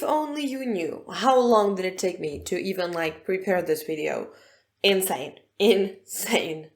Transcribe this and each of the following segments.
if only you knew how long did it take me to even like prepare this video. Insane. Insane.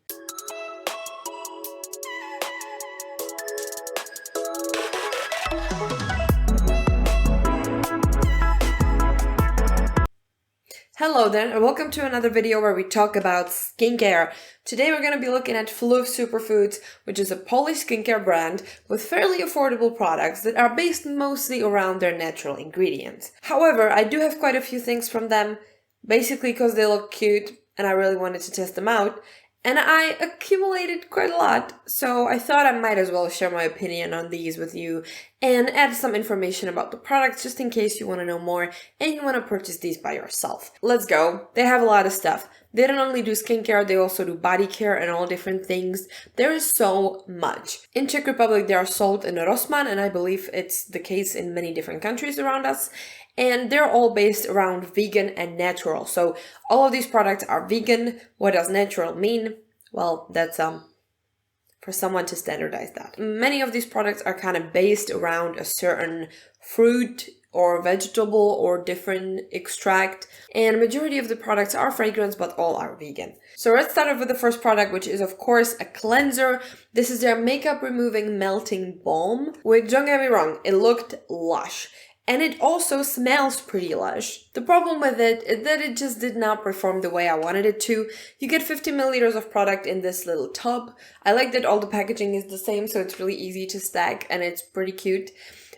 Hello there, and welcome to another video where we talk about skincare. Today we're going to be looking at Fluff Superfoods, which is a Polish skincare brand with fairly affordable products that are based mostly around their natural ingredients. However, I do have quite a few things from them, basically because they look cute and I really wanted to test them out. And I accumulated quite a lot, so I thought I might as well share my opinion on these with you and add some information about the products just in case you want to know more and you want to purchase these by yourself. Let's go. They have a lot of stuff. They don't only do skincare, they also do body care and all different things. There is so much. In Czech Republic, they are sold in Rossmann, and I believe it's the case in many different countries around us. And they're all based around vegan and natural. So all of these products are vegan. What does natural mean? Well, that's for someone to standardize that. Many of these products are kind of based around a certain fruit or vegetable or different extract, and majority of the products are fragrance, but all are vegan. So let's start off with the first product, which is of course a cleanser. This is their makeup removing melting balm, which, don't get me wrong, it looked lush. And it also smells pretty lush. The problem with it is that it just did not perform the way I wanted it to. You get 50 milliliters of product in this little tub. I like that all the packaging is the same, so it's really easy to stack and it's pretty cute.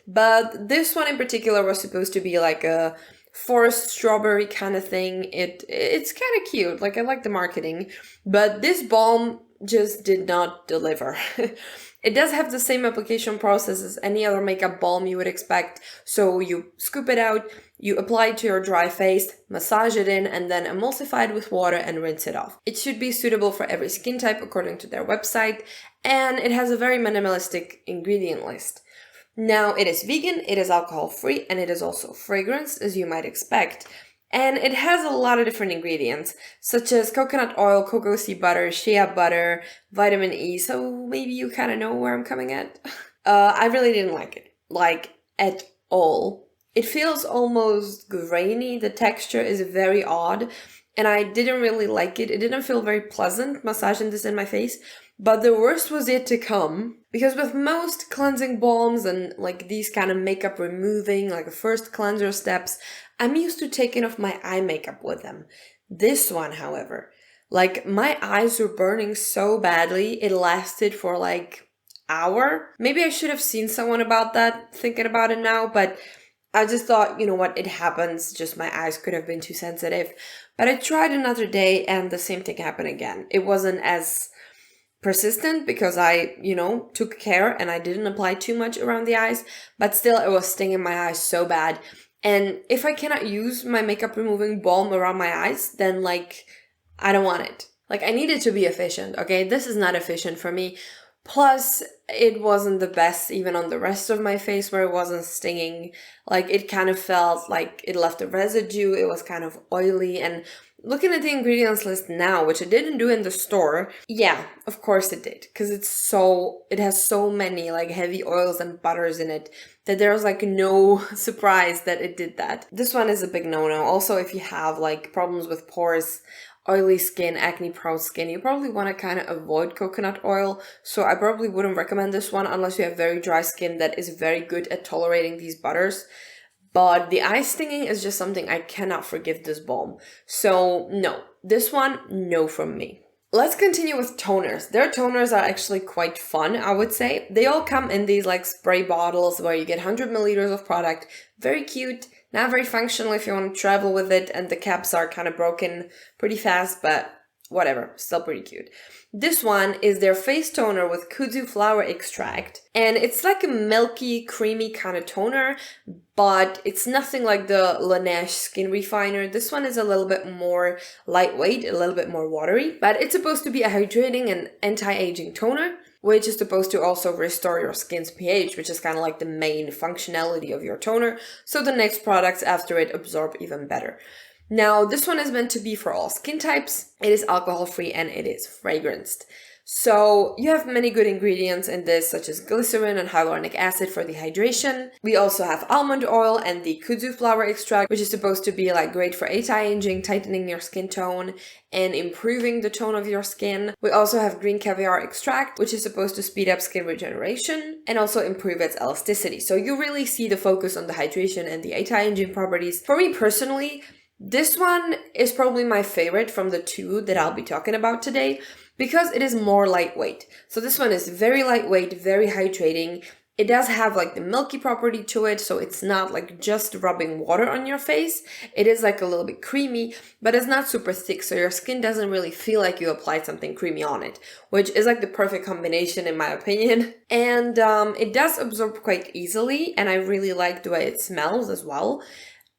But this one in particular was supposed to be like a forest strawberry kind of thing. It's kind of cute, like I like the marketing. But this balm just did not deliver. It does have the same application process as any other makeup balm you would expect. So you scoop it out, you apply it to your dry face, massage it in, and then emulsify it with water and rinse it off. It should be suitable for every skin type according to their website, and it has a very minimalistic ingredient list. Now, it is vegan, it is alcohol-free, and it is also fragranced, as you might expect. And it has a lot of different ingredients, such as coconut oil, cocoa seed butter, shea butter, vitamin E, so maybe you kind of know where I'm coming at. I really didn't like it, like at all. It feels almost grainy, the texture is very odd, and I didn't really like it. It didn't feel very pleasant massaging this in my face, but the worst was yet to come. Because with most cleansing balms and like these kind of makeup removing, like first cleanser steps, I'm used to taking off my eye makeup with them. This one, however, like my eyes were burning so badly, it lasted for like an hour. Maybe I should have seen someone about that, thinking about it now, but I just thought, you know what, it happens, just my eyes could have been too sensitive. But I tried another day and the same thing happened again. It wasn't as persistent because I, took care and I didn't apply too much around the eyes, but still it was stinging my eyes so bad. And if I cannot use my makeup removing balm around my eyes, then I don't want it. I need it to be efficient, okay? This is not efficient for me. Plus, it wasn't the best even on the rest of my face where it wasn't stinging. It kind of felt like it left a residue. It was kind of oily. And looking at the ingredients list now, which I didn't do in the store, yeah, of course it did. Because it has so many heavy oils and butters in it that there's no surprise that it did that. This one is a big no-no. Also, if you have problems with pores, oily skin, acne-prone skin, you probably want to kind of avoid coconut oil. So I probably wouldn't recommend this one unless you have very dry skin that is very good at tolerating these butters. But the eye stinging is just something I cannot forgive this balm. So no, this one, no from me. Let's continue with toners. Their toners are actually quite fun, I would say. They all come in these spray bottles where you get 100 milliliters of product. Very cute, not very functional if you want to travel with it, and the caps are kind of broken pretty fast, but whatever, still pretty cute. This one is their face toner with Kudzu flower extract, and it's like a milky, creamy kind of toner, but it's nothing like the Laneige skin refiner. This one is a little bit more lightweight, a little bit more watery, but it's supposed to be a hydrating and anti-aging toner, which is supposed to also restore your skin's pH, which is kind of like the main functionality of your toner, so the next products after it absorb even better. Now, this one is meant to be for all skin types. It is alcohol-free and it is fragranced. So you have many good ingredients in this, such as glycerin and hyaluronic acid for the hydration. We also have almond oil and the kudzu flower extract, which is supposed to be like great for anti-aging, tightening your skin tone, and improving the tone of your skin. We also have green caviar extract, which is supposed to speed up skin regeneration and also improve its elasticity. So you really see the focus on the hydration and the anti-aging properties. For me personally, this one is probably my favorite from the two that I'll be talking about today because it is more lightweight. So this one is very lightweight, very hydrating. It does have like the milky property to it, so it's not like just rubbing water on your face. It is like a little bit creamy, but it's not super thick, so your skin doesn't really feel like you applied something creamy on it, which is like the perfect combination in my opinion. And it does absorb quite easily, and I really like the way it smells as well.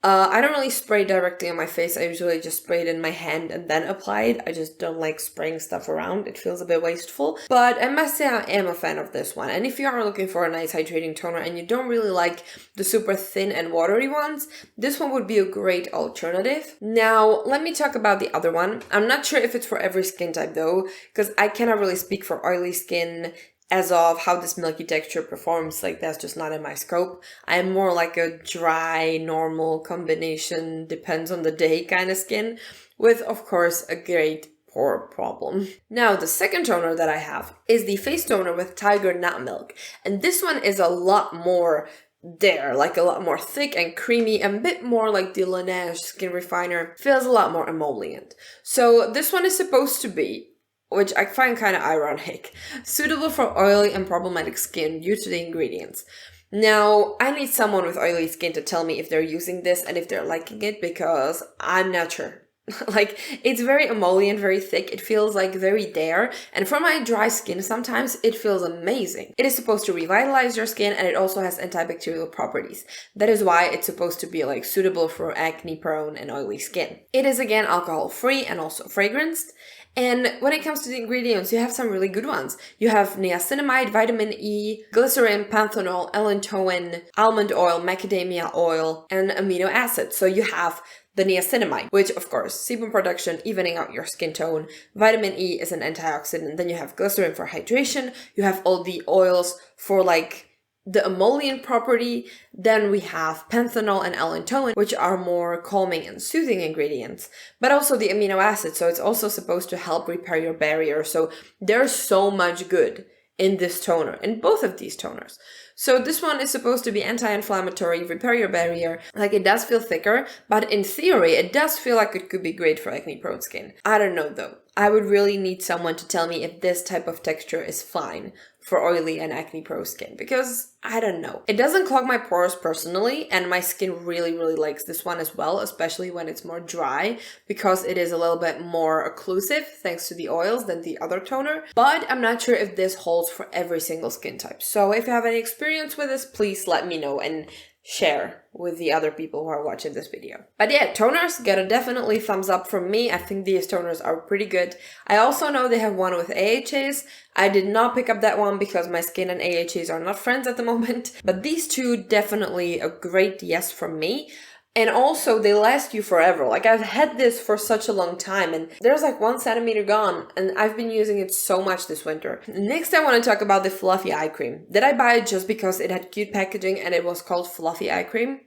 I don't really spray directly on my face. I usually just spray it in my hand and then apply it. I just don't like spraying stuff around. It feels a bit wasteful. But I must say I am a fan of this one. And if you are looking for a nice hydrating toner and you don't really like the super thin and watery ones, this one would be a great alternative. Now, let me talk about the other one. I'm not sure if it's for every skin type though, because I cannot really speak for oily skin as of how this milky texture performs. Like, that's just not in my scope. I'm more like a dry, normal combination, depends on the day kind of skin, with of course a great pore problem. Now, the second toner that I have is the face toner with tiger nut milk, and this one is a lot more like a lot more thick and creamy, and a bit more like the Laneige skin refiner, feels a lot more emollient. So this one is supposed to be, which I find kind of ironic, suitable for oily and problematic skin due to the ingredients. Now, I need someone with oily skin to tell me if they're using this and if they're liking it, because I'm not sure. Like, it's very emollient, very thick, it feels like very there, and for my dry skin sometimes it feels amazing. It is supposed to revitalize your skin, and it also has antibacterial properties. That is why it's supposed to be like suitable for acne prone and oily skin. It is again alcohol free and also fragranced. And when it comes to the ingredients, you have some really good ones. You have niacinamide, vitamin E, glycerin, panthenol, allantoin, almond oil, macadamia oil, and amino acids. So you have the niacinamide, which of course, sebum production, evening out your skin tone. Vitamin E is an antioxidant. Then you have glycerin for hydration. You have all the oils for like the emollient property. Then we have panthenol and allantoin, which are more calming and soothing ingredients, but also the amino acids. So it's also supposed to help repair your barrier. So there's so much good in this toner, in both of these toners. So this one is supposed to be anti-inflammatory, repair your barrier. Like, it does feel thicker, but in theory, it does feel like it could be great for acne-prone skin. I don't know though. I would really need someone to tell me if this type of texture is fine for oily and acne-prone skin, because I don't know. It doesn't clog my pores personally, and my skin really likes this one as well, especially when it's more dry, because it is a little bit more occlusive thanks to the oils than the other toner. But I'm not sure if this holds for every single skin type. So if you have any experience with this, please let me know and share with the other people who are watching this video. But yeah, toners get a definitely thumbs up from me. I think these toners are pretty good. I also know they have one with AHAs. I did not pick up that one because my skin and AHAs are not friends at the moment. But these two, definitely a great yes from me. And also, they last you forever. Like, I've had this for such a long time, and there's like 1 centimeter gone, and I've been using it so much this winter. Next, I want to talk about the Fluffy Eye Cream. Did I buy it just because it had cute packaging and it was called Fluffy Eye Cream?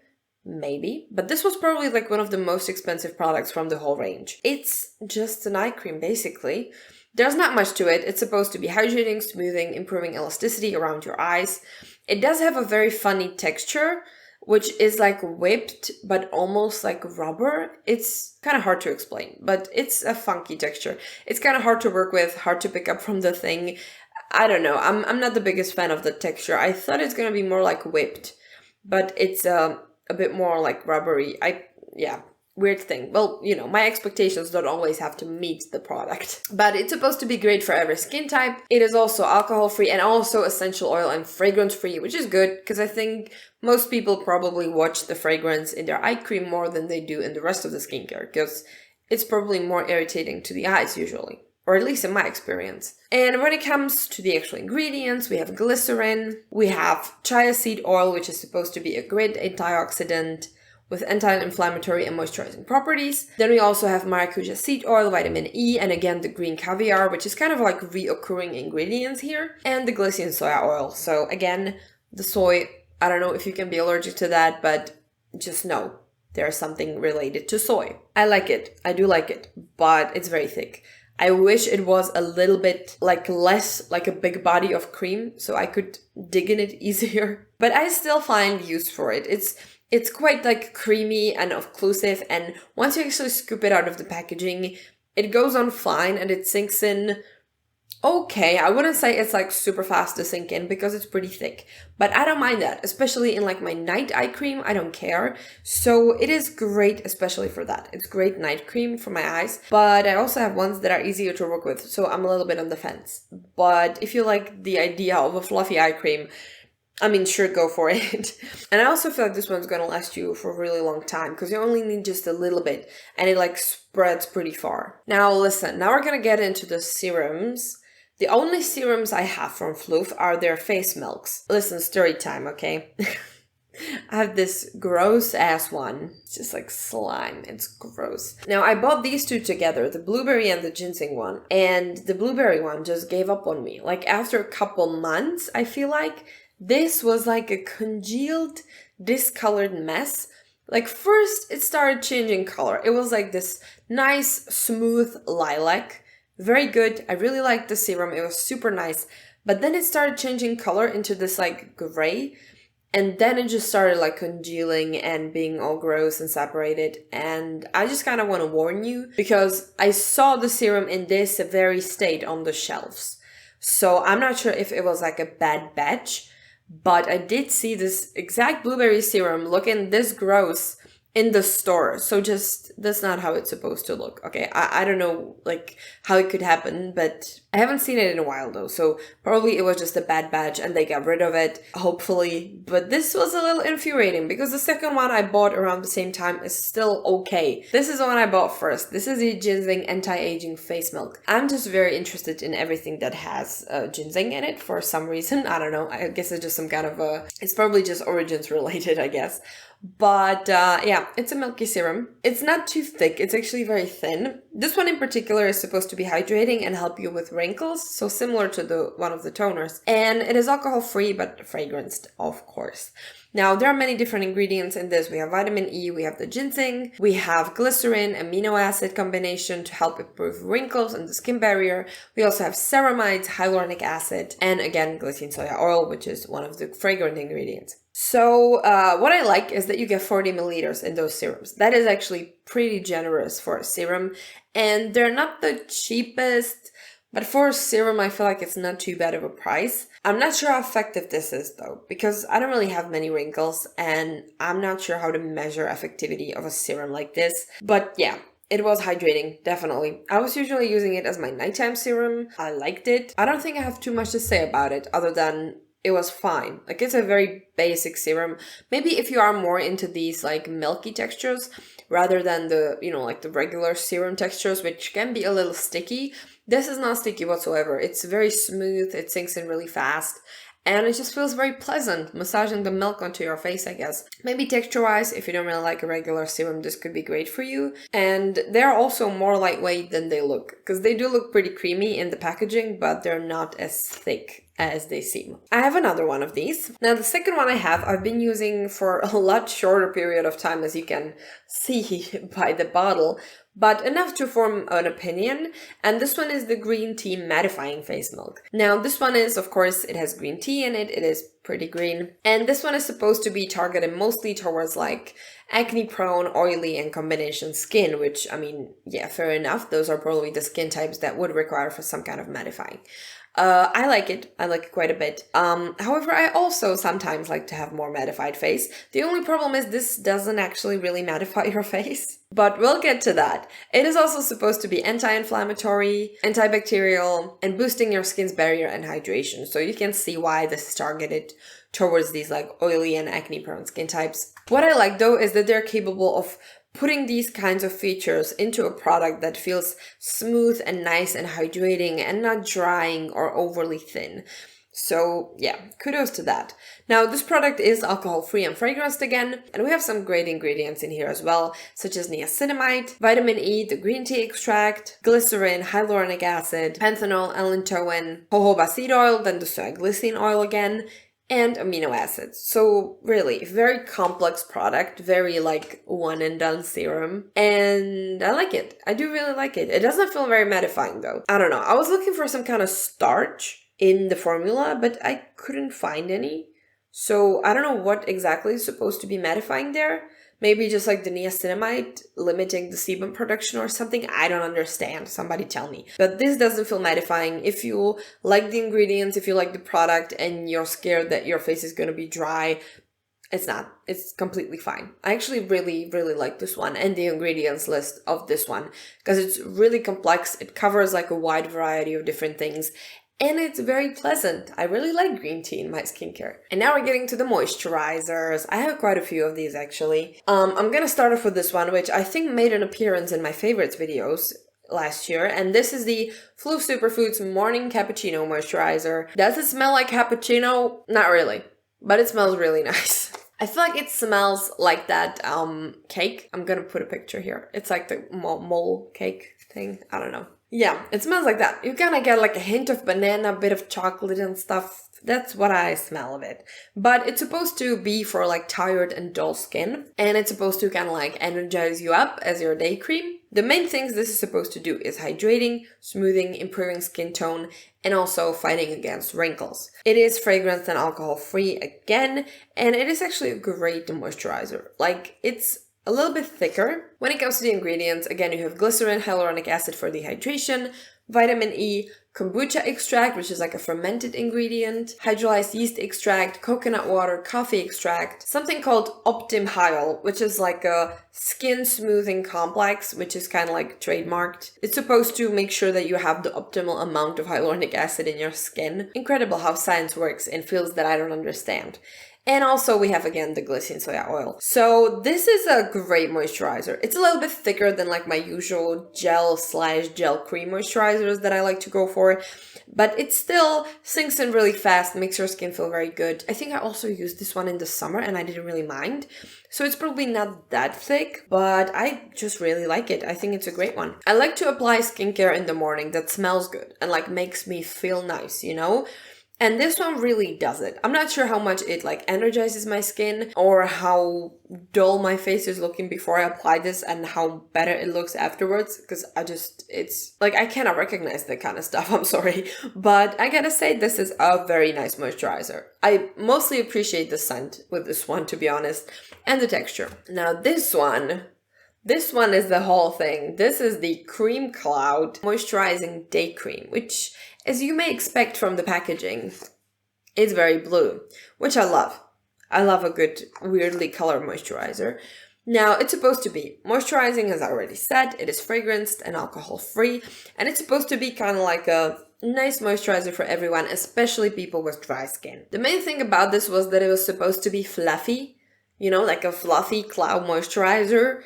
Maybe. But this was probably like one of the most expensive products from the whole range. It's just an eye cream, basically. There's not much to it. It's supposed to be hydrating, smoothing, improving elasticity around your eyes. It does have a very funny texture, which is like whipped, but almost like rubber. It's kind of hard to explain, but it's a funky texture. It's kind of hard to work with, hard to pick up from the thing. I don't know. I'm not the biggest fan of the texture. I thought it's going to be more like whipped, but it's a bit more like rubbery. Yeah. Weird thing. Well, you know, my expectations don't always have to meet the product. But it's supposed to be great for every skin type. It is also alcohol-free and also essential oil and fragrance-free, which is good because I think most people probably watch the fragrance in their eye cream more than they do in the rest of the skincare, because it's probably more irritating to the eyes usually, or at least in my experience. And when it comes to the actual ingredients, we have glycerin, we have chia seed oil, which is supposed to be a great antioxidant. with anti-inflammatory and moisturizing properties. Then we also have maracuja seed oil, vitamin E, and again the green caviar, which is kind of like reoccurring ingredients here, and the glycerin soya oil. So again, the soy, I don't know if you can be allergic to that, but just know there's something related to soy. I like it. I do like it, but it's very thick. I wish it was a little bit like less like a big body of cream so I could dig in it easier. But I still find use for it. It's quite like creamy and occlusive, and once you actually scoop it out of the packaging, it goes on fine and it sinks in okay. I wouldn't say it's like super fast to sink in because it's pretty thick, but I don't mind that, especially in like my night eye cream. I don't care. So it is great, especially for that. It's great night cream for my eyes, but I also have ones that are easier to work with, so I'm a little bit on the fence. But if you like the idea of a fluffy eye cream, I mean, sure, go for it. And I also feel like this one's gonna last you for a really long time because you only need just a little bit and it like spreads pretty far. Now listen, now we're gonna get into the serums. The only serums I have from Fluff are their face milks. Listen, story time, okay? I have this gross ass one. It's just like slime. It's gross. Now I bought these two together, the blueberry and the ginseng one. And the blueberry one just gave up on me. Like after a couple months, I feel like this was like a congealed, discolored mess. Like first it started changing color. It was like this nice, smooth lilac. Very good. I really liked the serum. It was super nice. But then it started changing color into this like gray. And then it just started like congealing and being all gross and separated. And I just kind of want to warn you because I saw the serum in this very state on the shelves. So I'm not sure if it was like a bad batch, but I did see this exact blueberry serum looking this gross in the store. So just, that's not how it's supposed to look. Okay, I don't know like how it could happen, but I haven't seen it in a while though. So probably it was just a bad batch and they got rid of it, hopefully. But this was a little infuriating because the second one I bought around the same time is still okay. This is the one I bought first. This is the Ginseng Anti-Aging Face Milk. I'm just very interested in everything that has ginseng in it for some reason. I don't know. I guess it's just some kind of it's probably just origins related, I guess. But yeah, it's a milky serum. It's not too thick. It's actually very thin. This one in particular is supposed to be hydrating and help you with wrinkles, so similar to the one of the toners. And it is alcohol free but fragranced, of course. Now, there are many different ingredients in this. We have vitamin E, we have the ginseng, we have glycerin, amino acid combination to help improve wrinkles and the skin barrier. We also have ceramides, hyaluronic acid, and again, glycerin soya oil, which is one of the fragrant ingredients. So what I like is that you get 40 milliliters in those serums. That is actually pretty generous for a serum, and they're not the cheapest, but for a serum, I feel like it's not too bad of a price. I'm not sure how effective this is though, because I don't really have many wrinkles and I'm not sure how to measure effectivity of a serum like this. But yeah, it was hydrating, definitely. I was usually using it as my nighttime serum. I liked it. I don't think I have too much to say about it other than it was fine. Like it's a very basic serum. Maybe if you are more into these like milky textures rather than the, you know, like the regular serum textures, which can be a little sticky. This is not sticky whatsoever. It's very smooth. It sinks in really fast. And it just feels very pleasant, massaging the milk onto your face, I guess. Maybe texture-wise, if you don't really like a regular serum, this could be great for you. And they're also more lightweight than they look, because they do look pretty creamy in the packaging, but they're not as thick as they seem. I have another one of these. Now, the second one I've been using for a lot shorter period of time, as you can see by the bottle, but enough to form an opinion. And this one is the green tea mattifying face milk. Now, this one is, of course, it has green tea in it. It is pretty green. And this one is supposed to be targeted mostly towards like acne prone, oily and combination skin, which, I mean, yeah, fair enough. Those are probably the skin types that would require for some kind of mattifying. I like it. I like it quite a bit. However, I also sometimes like to have more mattified face. The only problem is this doesn't actually really mattify your face, but we'll get to that. It is also supposed to be anti-inflammatory, antibacterial, and boosting your skin's barrier and hydration. So you can see why this is targeted towards these like oily and acne prone skin types. What I like though is that they're capable of putting these kinds of features into a product that feels smooth and nice and hydrating and not drying or overly thin. So yeah, kudos to that. Now this product is alcohol-free and fragranced again, and we have some great ingredients in here as well, such as niacinamide, vitamin E, the green tea extract, glycerin, hyaluronic acid, panthenol, allantoin, jojoba seed oil, then the soy glycine oil again, and amino acids. So really, very complex product, very like one and done serum. And I like it. I do really like it. It doesn't feel very mattifying though. I don't know. I was looking for some kind of starch in the formula, but I couldn't find any. So I don't know what exactly is supposed to be mattifying there. Maybe just like the niacinamide limiting the sebum production or something. I don't understand. Somebody tell me. But this doesn't feel mattifying. If you like the ingredients, if you like the product and you're scared that your face is going to be dry, it's not. It's completely fine. I actually really, really like this one and the ingredients list of this one because it's really complex. It covers like a wide variety of different things. And it's very pleasant. I really like green tea in my skincare. And now we're getting to the moisturizers. I have quite a few of these actually. I'm gonna start off with this one, which I think made an appearance in my favorites videos last year. And this is the Fluff Superfoods Morning Cappuccino Moisturizer. Does it smell like cappuccino? Not really, but it smells really nice. I feel like it smells like that cake. I'm gonna put a picture here. It's like the mole cake thing. I don't know. Yeah, it smells like that. You kind of get like a hint of banana, a bit of chocolate and stuff. That's what I smell of it. But it's supposed to be for like tired and dull skin. And it's supposed to kind of like energize you up as your day cream. The main things this is supposed to do is hydrating, smoothing, improving skin tone, and also fighting against wrinkles. It is fragrance and alcohol free again. And it is actually a great moisturizer. Like it's a little bit thicker. When it comes to the ingredients, again, you have glycerin, hyaluronic acid for dehydration, vitamin E, kombucha extract, which is like a fermented ingredient, hydrolyzed yeast extract, coconut water, coffee extract, something called Optim Hyal, which is like a skin smoothing complex, which is kind of like trademarked. It's supposed to make sure that you have the optimal amount of hyaluronic acid in your skin. Incredible how science works in fields that I don't understand. And also we have again the glycine soya oil. So this is a great moisturizer. It's a little bit thicker than like my usual gel cream moisturizers that I like to go for. But it still sinks in really fast, makes your skin feel very good. I think I also used this one in the summer and I didn't really mind. So it's probably not that thick, but I just really like it. I think it's a great one. I like to apply skincare in the morning that smells good and like makes me feel nice, you know? And this one really does it. I'm not sure how much it like energizes my skin or how dull my face is looking before I apply this and how better it looks afterwards. Because it's like, I cannot recognize that kind of stuff. I'm sorry. But I gotta say, this is a very nice moisturizer. I mostly appreciate the scent with this one, to be honest, and the texture. Now this one is the whole thing. This is the Cream Cloud Moisturizing Day Cream, which, as you may expect from the packaging, is very blue, which I love. I love a good, weirdly colored moisturizer. Now, it's supposed to be moisturizing, as I already said. It is fragranced and alcohol-free, and it's supposed to be kind of like a nice moisturizer for everyone, especially people with dry skin. The main thing about this was that it was supposed to be fluffy, you know, like a fluffy cloud moisturizer.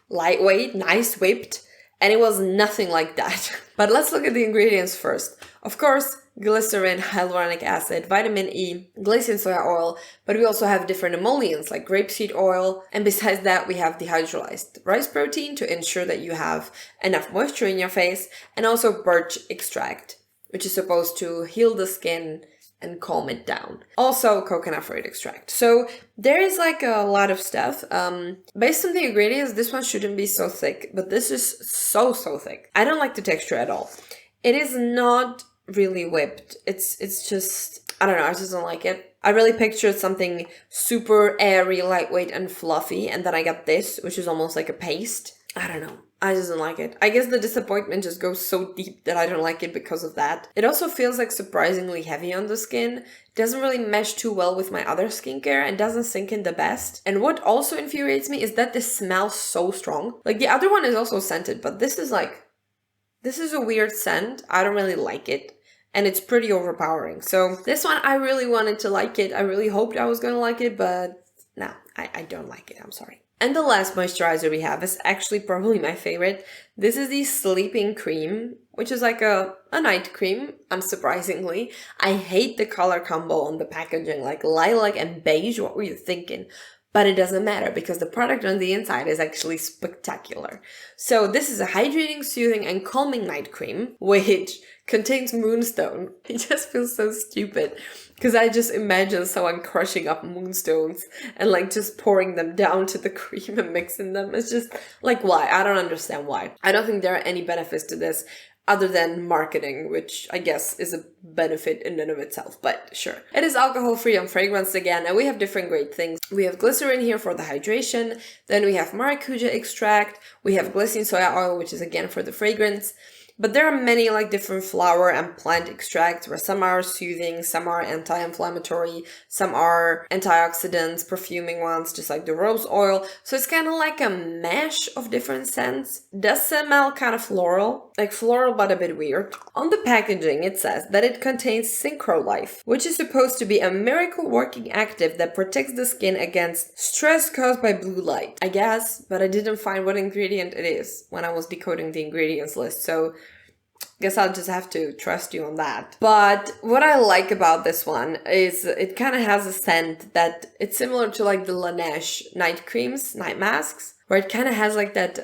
Lightweight, nice whipped, and it was nothing like that. But let's look at the ingredients first. Of course, glycerin, hyaluronic acid, vitamin E, glycine soya oil, but we also have different emollients like grapeseed oil, and besides that we have the hydrolyzed rice protein to ensure that you have enough moisture in your face, and also birch extract, which is supposed to heal the skin and calm it down. Also coconut fruit extract. So there is like a lot of stuff. Based on the ingredients, this one shouldn't be so thick, but this is so thick. I don't like the texture at all. It is not really whipped. It's just, I don't know, I just don't like it. I really pictured something super airy, lightweight and fluffy, and then I got this, which is almost like a paste. I don't know. I just don't like it. I guess the disappointment just goes so deep that I don't like it because of that. It also feels like surprisingly heavy on the skin. It doesn't really mesh too well with my other skincare and doesn't sink in the best. And what also infuriates me is that this smells so strong. Like the other one is also scented, but this is a weird scent. I don't really like it. And it's pretty overpowering. So this one, I really wanted to like it. I really hoped I was going to like it, but no, I don't like it. I'm sorry. And the last moisturizer we have is actually probably my favorite. This is the Sleeping Cream, which is like a night cream, unsurprisingly. I hate the color combo on the packaging, like lilac and beige. What were you thinking? But it doesn't matter because the product on the inside is actually spectacular. So this is a hydrating, soothing, and calming night cream, which contains moonstone. It just feels so stupid because I just imagine someone crushing up moonstones and like just pouring them down to the cream and mixing them. It's just like, why? I don't understand why. I don't think there are any benefits to this other than marketing, which I guess is a benefit in and of itself, but sure. It is alcohol-free and fragrance again, and we have different great things. We have glycerin here for the hydration, then we have maracuja extract, we have glycerin soya oil, which is again for the fragrance. But there are many like different flower and plant extracts where some are soothing, some are anti-inflammatory, some are antioxidants, perfuming ones, just like the rose oil. So it's kind of like a mash of different scents. It does smell kind of floral, like floral but a bit weird. On the packaging it says that it contains Synchrolife, which is supposed to be a miracle working active that protects the skin against stress caused by blue light. I guess, but I didn't find what ingredient it is when I was decoding the ingredients list, so guess I'll just have to trust you on that. But what I like about this one is it kind of has a scent that it's similar to like the Laneige night creams, night masks, where it kind of has like that,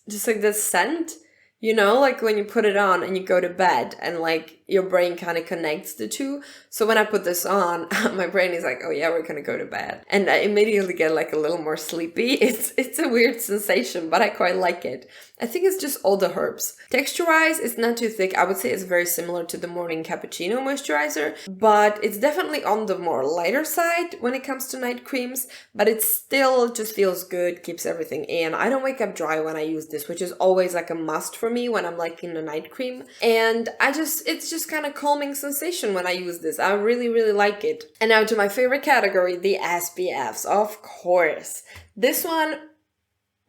just like this scent, you know, like when you put it on and you go to bed and like your brain kind of connects the two. So when I put this on, my brain is like, oh yeah, we're gonna go to bed. And I immediately get like a little more sleepy. It's a weird sensation, but I quite like it. I think it's just all the herbs. Texture-wise, it's not too thick. I would say it's very similar to the Morning Cappuccino moisturizer, but it's definitely on the more lighter side when it comes to night creams, but it still just feels good, keeps everything in. I don't wake up dry when I use this, which is always like a must for me when I'm like in a night cream. And it's just kind of calming sensation when I use this. I really, really like it. And now to my favorite category, the SPFs, of course. This one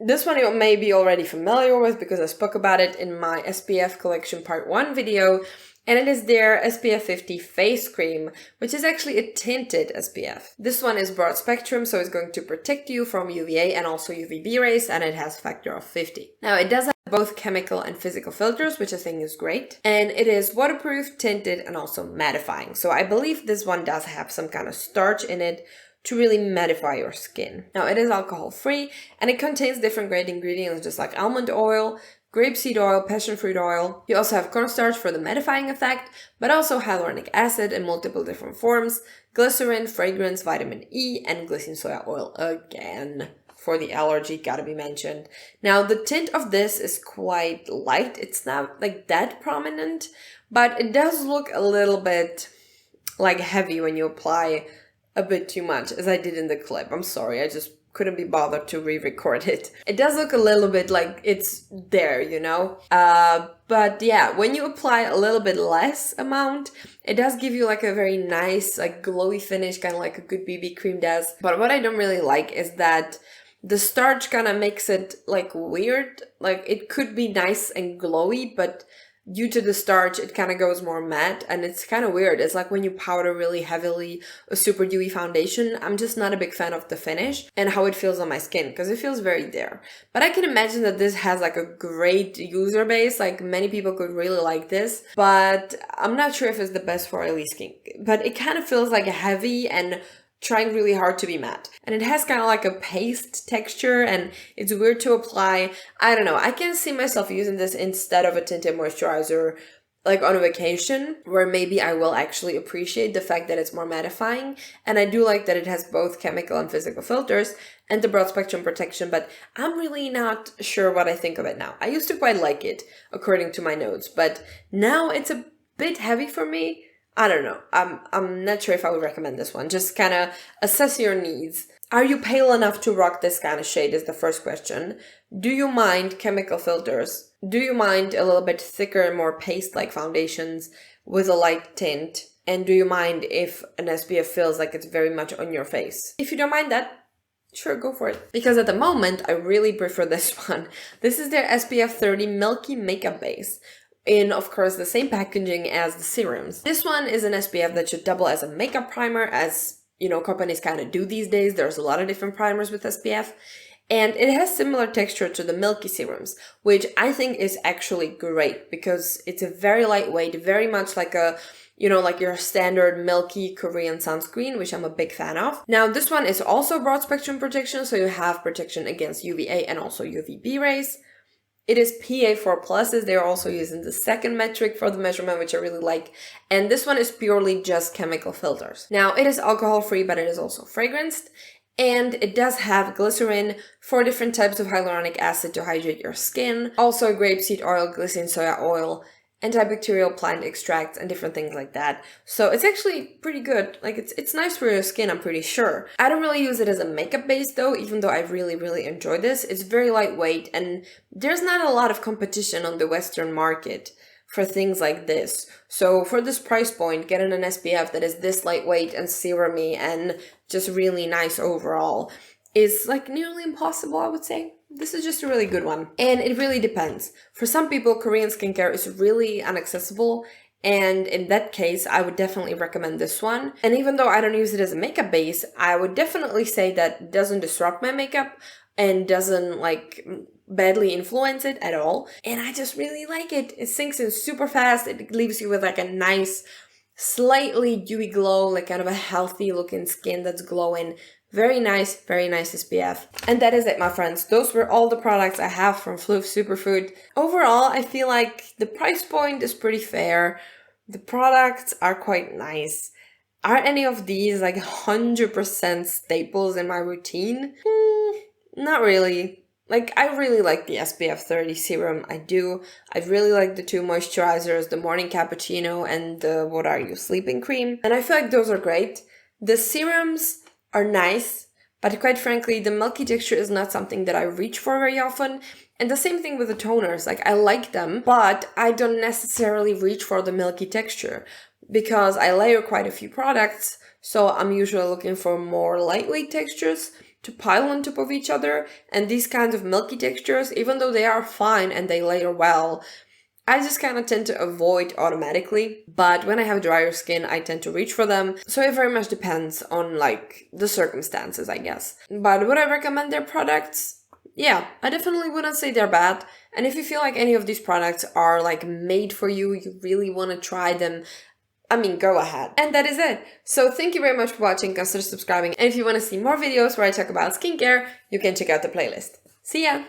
you may be already familiar with because I spoke about it in my SPF collection part 1 video, and it is their SPF 50 face cream, which is actually a tinted SPF. This one is broad spectrum, so it's going to protect you from UVA and also UVB rays, and it has a factor of 50. Now it does have both chemical and physical filters, which I think is great, and it is waterproof, tinted, and also mattifying. So I believe this one does have some kind of starch in it to really mattify your skin. Now it is alcohol free and it contains different great ingredients just like almond oil, grapeseed oil, passion fruit oil. You also have cornstarch for the mattifying effect, but also hyaluronic acid in multiple different forms, glycerin, fragrance, vitamin E, and glycerin soya oil again. For the allergy, gotta be mentioned. Now the tint of this is quite light. It's not like that prominent, but it does look a little bit like heavy when you apply a bit too much, as I did in the clip. I'm sorry, I just couldn't be bothered to re-record it. It does look a little bit like it's there, you know? But yeah, when you apply a little bit less amount, it does give you like a very nice, like glowy finish, kind of like a good BB cream does. But what I don't really like is that the starch kind of makes it like weird. Like it could be nice and glowy, but due to the starch, it kind of goes more matte and it's kind of weird. It's like when you powder really heavily a super dewy foundation. I'm just not a big fan of the finish and how it feels on my skin because it feels very there. But I can imagine that this has like a great user base. Like many people could really like this, but I'm not sure if it's the best for oily skin. But it kind of feels like heavy and trying really hard to be matte. And it has kind of like a paste texture and it's weird to apply. I don't know. I can see myself using this instead of a tinted moisturizer like on a vacation where maybe I will actually appreciate the fact that it's more mattifying. And I do like that it has both chemical and physical filters and the broad spectrum protection, but I'm really not sure what I think of it now. I used to quite like it according to my notes, but now it's a bit heavy for me. I don't know. I'm not sure if I would recommend this one. Just kind of assess your needs. Are you pale enough to rock this kind of shade is the first question. Do you mind chemical filters? Do you mind a little bit thicker and more paste-like foundations with a light tint? And do you mind if an SPF feels like it's very much on your face? If you don't mind that, sure, go for it. Because at the moment, I really prefer this one. This is their SPF 30 Milky Makeup Base, in, of course, the same packaging as the serums. This one is an SPF that should double as a makeup primer, as companies kind of do these days. There's a lot of different primers with SPF. And it has similar texture to the milky serums, which I think is actually great because it's a very lightweight, very much like a, like your standard milky Korean sunscreen, which I'm a big fan of. Now, this one is also broad spectrum protection, so you have protection against UVA and also UVB rays. It is PA4+, they're also using the second metric for the measurement, which I really like. And this one is purely just chemical filters. Now, it is alcohol-free, but it is also fragranced. And it does have glycerin, 4 different types of hyaluronic acid to hydrate your skin, also grapeseed oil, glycerin soya oil, antibacterial plant extracts, and different things like that. So it's actually pretty good. Like, it's nice for your skin, I'm pretty sure. I don't really use it as a makeup base though, even though I really enjoy this. It's very lightweight, and there's not a lot of competition on the Western market for things like this. So for this price point, getting an SPF that is this lightweight and serumy and just really nice overall is like nearly impossible, I would say. This is just a really good one. And it really depends. For some people, Korean skincare is really inaccessible, and in that case, I would definitely recommend this one. And even though I don't use it as a makeup base, I would definitely say that it doesn't disrupt my makeup and doesn't like badly influence it at all. And I just really like it. It sinks in super fast. It leaves you with like a nice, slightly dewy glow, like kind of a healthy looking skin that's glowing. Very nice SPF. And that is it, my friends. Those were all the products I have from Fluff Superfood. Overall, I feel like the price point is pretty fair. The products are quite nice. Are any of these like 100% staples in my routine? Not really. Like, I really like the SPF 30 serum, I do. I really like the 2 moisturizers, the morning cappuccino and the, sleeping cream. And I feel like those are great. The serums are nice, but quite frankly, the milky texture is not something that I reach for very often. And the same thing with the toners, like I like them, but I don't necessarily reach for the milky texture because I layer quite a few products. So I'm usually looking for more lightweight textures to pile on top of each other, and these kinds of milky textures, even though they are fine and they layer well, I just kind of tend to avoid automatically. But when I have drier skin, I tend to reach for them. So it very much depends on like the circumstances, I guess. But would I recommend their products? Yeah, I definitely wouldn't say they're bad. And if you feel like any of these products are like made for you, you really want to try them, I mean, go ahead. And that is it. So thank you very much for watching. Consider subscribing. And if you want to see more videos where I talk about skincare, you can check out the playlist. See ya!